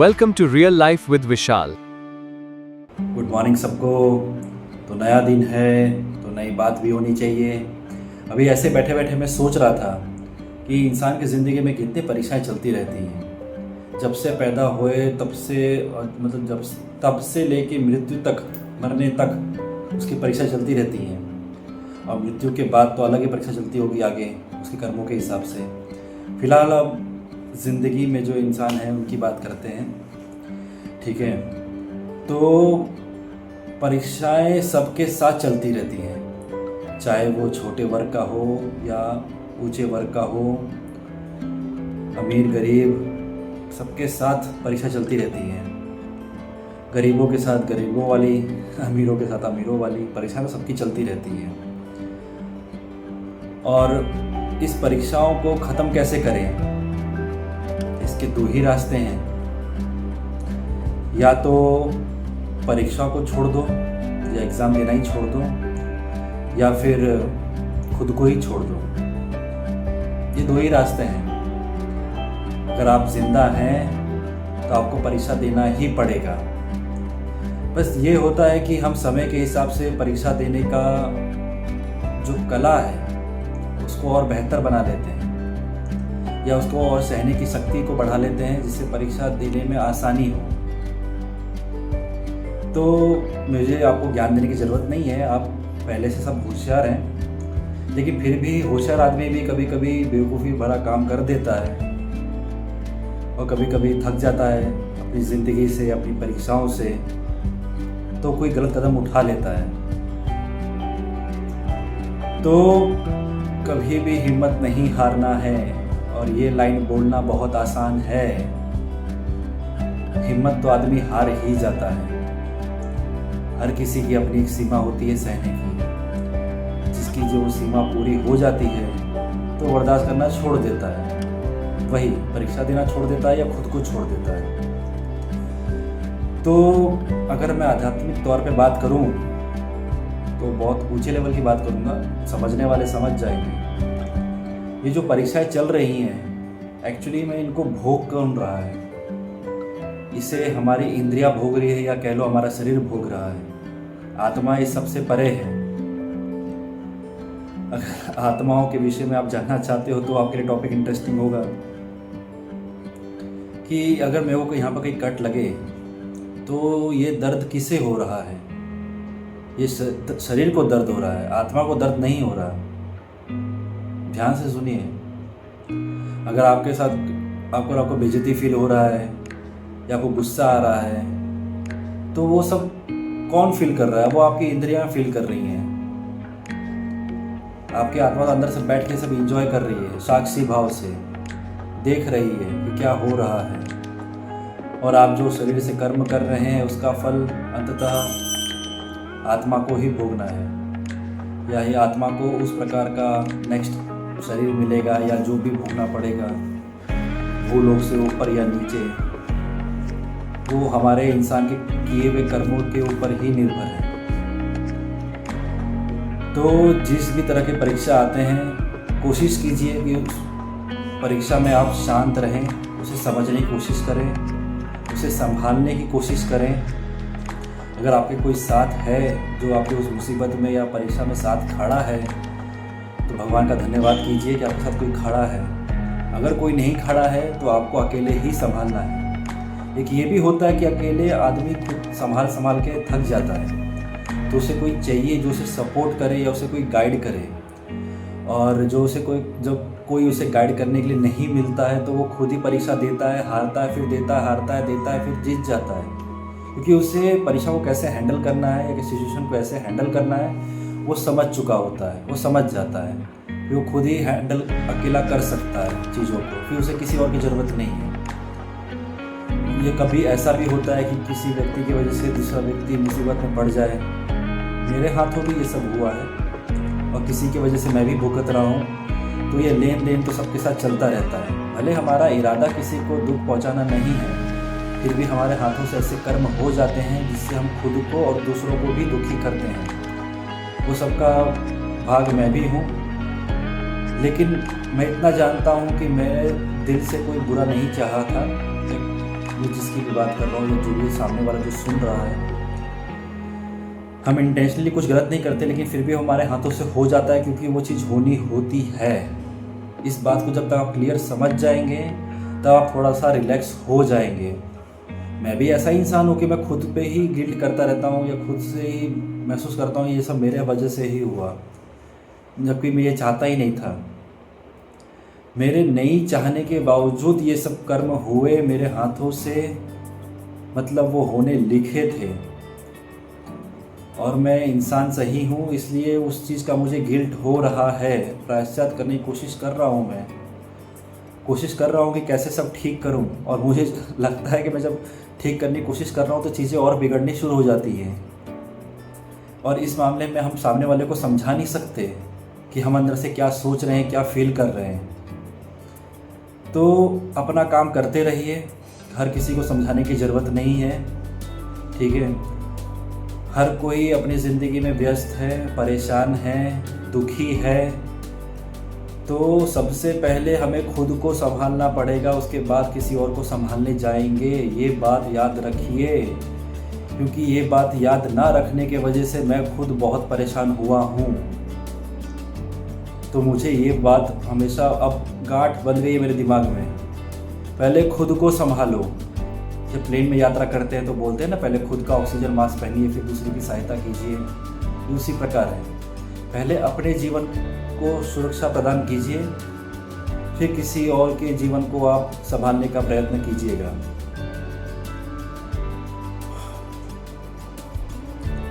Welcome to Real Life with Vishal. Good morning सबको। तो नया दिन है तो नई बात भी होनी चाहिए। अभी ऐसे बैठे बैठे मैं सोच रहा था कि इंसान की ज़िंदगी में कितनी परीक्षाएं चलती रहती हैं। जब से पैदा हुए तब से तब से लेके मृत्यु तक, मरने तक उसकी परीक्षा चलती रहती हैं। और मृत्यु के बाद तो अलग ही परीक्षा चलती होगी आगे उसके कर्मों के हिसाब से। फ़िलहाल अब ज़िंदगी में जो इंसान है उनकी बात करते हैं, ठीक है। तो परीक्षाएं सबके साथ चलती रहती हैं, चाहे वो छोटे वर्ग का हो या ऊंचे वर्ग का हो, अमीर गरीब सबके साथ परीक्षा चलती रहती है। गरीबों के साथ गरीबों वाली, अमीरों के साथ अमीरों वाली परीक्षाएं तो सबकी चलती रहती हैं। और इस परीक्षाओं को ख़त्म कैसे करें, इसके दो ही रास्ते हैं। या तो परीक्षा को छोड़ दो या एग्ज़ाम देना ही छोड़ दो, या फिर खुद को ही छोड़ दो। ये दो ही रास्ते हैं। अगर आप जिंदा हैं तो आपको परीक्षा देना ही पड़ेगा। बस ये होता है कि हम समय के हिसाब से परीक्षा देने का जो कला है उसको और बेहतर बना लेते हैं, या उसको और सहने की शक्ति को बढ़ा लेते हैं, जिससे परीक्षा देने में आसानी हो। तो मुझे आपको ज्ञान देने की ज़रूरत नहीं है, आप पहले से सब होशियार हैं। लेकिन फिर भी होशियार आदमी भी कभी कभी बेवकूफ़ी भरा काम कर देता है, और कभी कभी थक जाता है अपनी ज़िंदगी से, अपनी परीक्षाओं से, तो कोई गलत कदम उठा लेता है। तो कभी भी हिम्मत नहीं हारना है, और ये लाइन बोलना बहुत आसान है। हिम्मत तो आदमी हार ही जाता है। हर किसी की अपनी एक सीमा होती है सहने की, जिसकी जो सीमा पूरी हो जाती है तो बर्दाश्त करना छोड़ देता है, वही परीक्षा देना छोड़ देता है या खुद को छोड़ देता है। तो अगर मैं आध्यात्मिक तौर पे बात करूं तो बहुत ऊंचे लेवल की बात करूंगा, समझने वाले समझ जाएंगे। ये जो परीक्षाएं चल रही हैं, एक्चुअली में इनको भोग कौन रहा है? इसे हमारी इंद्रियां भोग रही है, या कह लो हमारा शरीर भोग रहा है। आत्मा इस सबसे परे है। अगर आत्माओं के विषय में आप जानना चाहते हो तो आपके लिए टॉपिक इंटरेस्टिंग होगा कि अगर मेरे को यहाँ पर कहीं कट लगे तो ये दर्द किसे हो रहा है? ये शरीर को दर्द हो रहा है, आत्मा को दर्द नहीं हो रहा। ध्यान से सुनिए। अगर आपके साथ आपको बेइज्जती फील हो रहा है या आपको गुस्सा आ रहा है, तो वो सब कौन फील कर रहा है? वो आपकी इंद्रियां फील कर रही हैं। आपकी आत्मा तो अंदर से बैठ के सब एंजॉय कर रही है, साक्षी भाव से देख रही है कि क्या हो रहा है। और आप जो शरीर से कर्म कर रहे हैं उसका फल अंततः आत्मा को ही भोगना है, या ही आत्मा को उस प्रकार का नेक्स्ट शरीर मिलेगा, या जो भी भोगना पड़ेगा भूलोक से ऊपर या नीचे, वो हमारे इंसान के किए हुए कर्मों के ऊपर ही निर्भर है। तो जिस भी तरह के परीक्षा आते हैं, कोशिश कीजिए कि उस परीक्षा में आप शांत रहें, उसे समझने की कोशिश करें, उसे संभालने की कोशिश करें। अगर आपके कोई साथ है जो आपके उस मुसीबत में या परीक्षा में साथ खड़ा है, तो भगवान का धन्यवाद कीजिए कि आपके साथ कोई खड़ा है। अगर कोई नहीं खड़ा है तो आपको अकेले ही संभालना है। एक ये भी होता है कि अकेले आदमी खुद संभाल के थक जाता है, तो उसे कोई चाहिए जो उसे सपोर्ट करे या उसे कोई गाइड करे। और जब कोई उसे गाइड करने के लिए नहीं मिलता है तो वो खुद ही परीक्षा देता है, हारता है, फिर देता है, हारता है, देता है, फिर जीत जाता है। क्योंकि उसे परीक्षा को कैसे हैंडल करना है या सिचुएशन को कैसे हैंडल करना है वो समझ चुका होता है, वो समझ जाता है, फिर वो खुद ही हैंडल अकेला कर सकता है चीज़ों को, फिर उसे किसी और की ज़रूरत नहीं है। ये कभी ऐसा भी होता है कि किसी व्यक्ति की वजह से दूसरा व्यक्ति मुसीबत में पड़ जाए। मेरे हाथों भी ये सब हुआ है, और किसी की वजह से मैं भी भुगत रहा हूँ। तो ये लेन देन तो सबके साथ चलता रहता है। भले हमारा इरादा किसी को दुख पहुँचाना नहीं है, फिर भी हमारे हाथों से ऐसे कर्म हो जाते हैं जिससे हम खुद को और दूसरों को भी दुखी करते हैं। वो सबका भाग मैं भी हूँ, लेकिन मैं इतना जानता हूँ कि मैं दिल से कोई बुरा नहीं चाहा था। मैं जिसकी भी बात कर रहा हूँ या जो भी सामने वाला जो सुन रहा है, हम इंटेंशनली कुछ गलत नहीं करते, लेकिन फिर भी हमारे हाथों से हो जाता है क्योंकि वो चीज़ होनी होती है। इस बात को जब तक आप क्लियर समझ जाएंगे तब आप थोड़ा सा रिलैक्स हो जाएंगे। मैं भी ऐसा ही इंसान हूँ कि मैं खुद पे ही गिल्ट करता रहता हूँ या खुद से ही महसूस करता हूँ ये सब मेरे वजह से ही हुआ, जबकि मैं ये चाहता ही नहीं था। मेरे नहीं चाहने के बावजूद ये सब कर्म हुए मेरे हाथों से, मतलब वो होने लिखे थे। और मैं इंसान सही हूँ, इसलिए उस चीज़ का मुझे गिल्ट हो रहा है। प्रायश्चित करने की कोशिश कर रहा हूँ, मैं कोशिश कर रहा हूँ कि कैसे सब ठीक करूँ। और मुझे लगता है कि मैं जब ठीक करने की कोशिश कर रहा हूँ तो चीज़ें और बिगड़नी शुरू हो जाती हैं। और इस मामले में हम सामने वाले को समझा नहीं सकते कि हम अंदर से क्या सोच रहे हैं, क्या फील कर रहे हैं। तो अपना काम करते रहिए, हर किसी को समझाने की ज़रूरत नहीं है, ठीक है। हर कोई अपनी ज़िंदगी में व्यस्त है, परेशान है, दुखी है। तो सबसे पहले हमें खुद को संभालना पड़ेगा, उसके बाद किसी और को संभालने जाएंगे। ये बात याद रखिए, क्योंकि ये बात याद ना रखने के वजह से मैं खुद बहुत परेशान हुआ हूँ। तो मुझे ये बात हमेशा अब गांठ बन गई है मेरे दिमाग में। पहले खुद को संभालो। जब प्लेन में यात्रा करते हैं तो बोलते हैं ना, पहले खुद का ऑक्सीजन मास्क पहनिए, फिर दूसरे की सहायता कीजिए। उसी प्रकार है, पहले अपने जीवन को सुरक्षा प्रदान कीजिए, फिर किसी और के जीवन को आप संभालने का प्रयत्न कीजिएगा।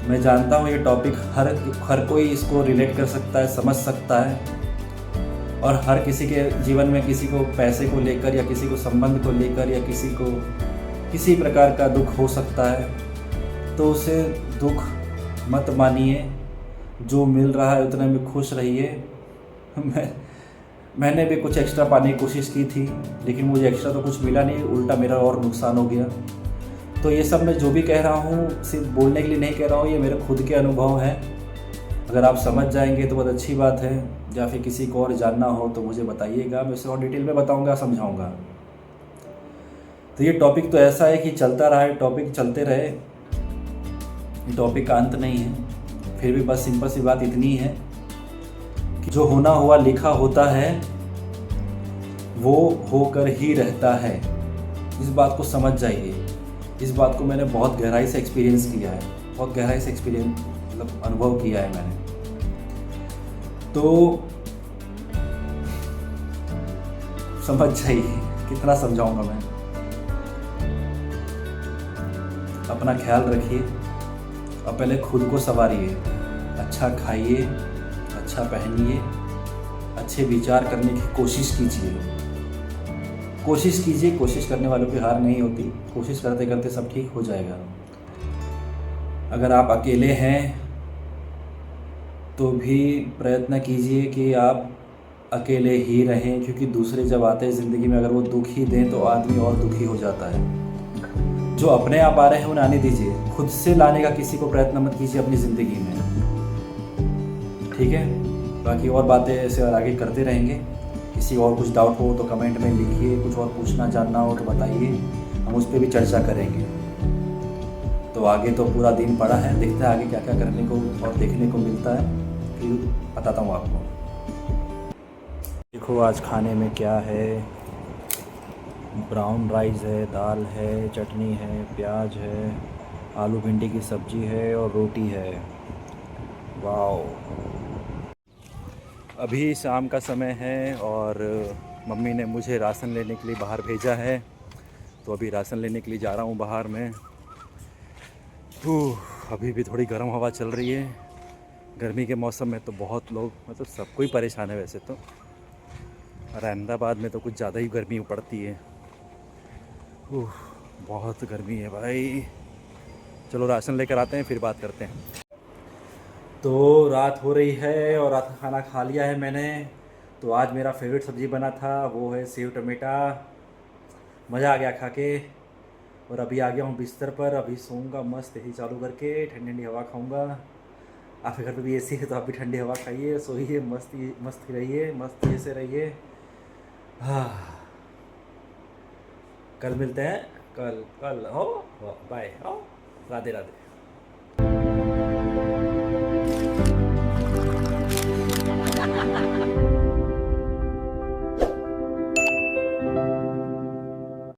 मैं जानता हूँ ये टॉपिक हर कोई इसको रिलेट कर सकता है, समझ सकता है। और हर किसी के जीवन में किसी को पैसे को लेकर या किसी को संबंध को लेकर या किसी को किसी प्रकार का दुख हो सकता है। तो उसे दुख मत मानिए, जो मिल रहा है उतने में खुश रहिए। मैंने भी कुछ एक्स्ट्रा पाने की कोशिश की थी, लेकिन मुझे एक्स्ट्रा तो कुछ मिला नहीं, उल्टा मेरा और नुकसान हो गया। तो ये सब मैं जो भी कह रहा हूँ सिर्फ बोलने के लिए नहीं कह रहा हूँ, ये मेरे खुद के अनुभव हैं। अगर आप समझ जाएंगे तो बहुत अच्छी बात है, या फिर किसी को और जानना हो तो मुझे बताइएगा, मैं इसे और डिटेल में बताऊँगा, समझाऊँगा। तो ये टॉपिक तो ऐसा है कि चलता रहा है, टॉपिक चलते रहे, ये टॉपिक का अंत नहीं है। फिर भी बस सिंपल सी बात इतनी है कि जो होना हुआ लिखा होता है वो होकर ही रहता है। इस बात को समझ जाइए। इस बात को मैंने बहुत गहराई से एक्सपीरियंस किया है, बहुत गहराई से मतलब अनुभव किया है मैंने। तो समझ जाइए, कितना समझाऊंगा मैं। अपना ख्याल रखिए और पहले खुद को संवारिए। अच्छा खाइए, अच्छा पहनिए, अच्छे विचार करने की कोशिश कीजिए। कोशिश करने वालों की हार नहीं होती। कोशिश करते करते सब ठीक हो जाएगा। अगर आप अकेले हैं तो भी प्रयत्न कीजिए कि आप अकेले ही रहें, क्योंकि दूसरे जब आते हैं ज़िंदगी में, अगर वो दुख ही दें तो आदमी और दुखी हो जाता है। जो अपने आप आ रहे हैं उन्हें आने दीजिए, खुद से लाने का किसी को प्रयत्न मत कीजिए अपनी ज़िंदगी में, ठीक है। बाकी और बातें ऐसे और आगे करते रहेंगे। किसी और कुछ डाउट हो तो कमेंट में लिखिए, कुछ और पूछना जानना हो तो बताइए, हम उस पर भी चर्चा करेंगे। तो आगे तो पूरा दिन पड़ा है, देखते हैं आगे क्या क्या करने को और देखने को मिलता है, फिर बताता हूँ आपको। देखो आज खाने में क्या है, ब्राउन राइस है, दाल है, चटनी है, प्याज है, आलू भिंडी की सब्ज़ी है और रोटी है। वाह। अभी शाम का समय है और मम्मी ने मुझे राशन लेने के लिए बाहर भेजा है, तो अभी राशन लेने के लिए जा रहा हूँ बाहर में। अभी भी थोड़ी गर्म हवा चल रही है। गर्मी के मौसम में तो बहुत लोग, मतलब सब कोई परेशान है वैसे तो, और अहमदाबाद में तो कुछ ज़्यादा ही गर्मी पड़ती है। बहुत गर्मी है भाई। चलो राशन लेकर आते हैं, फिर बात करते हैं। तो रात हो रही है और रात का खाना खा लिया है मैंने। तो आज मेरा फेवरेट सब्ज़ी बना था, वो है सेव टमेटा। मज़ा आ गया खा के। और अभी आ गया हूँ बिस्तर पर, अभी सोऊंगा मस्त एसी चालू करके, ठंडी ठंडी हवा खाऊंगा। आपके घर पे भी एसी है तो आप भी ठंडी हवा खाइए, सोइए, मस्त रहिए, मस्त से रहिए। हाँ, कल मिलते हैं। कल कल हो बाय हो राधे राधे।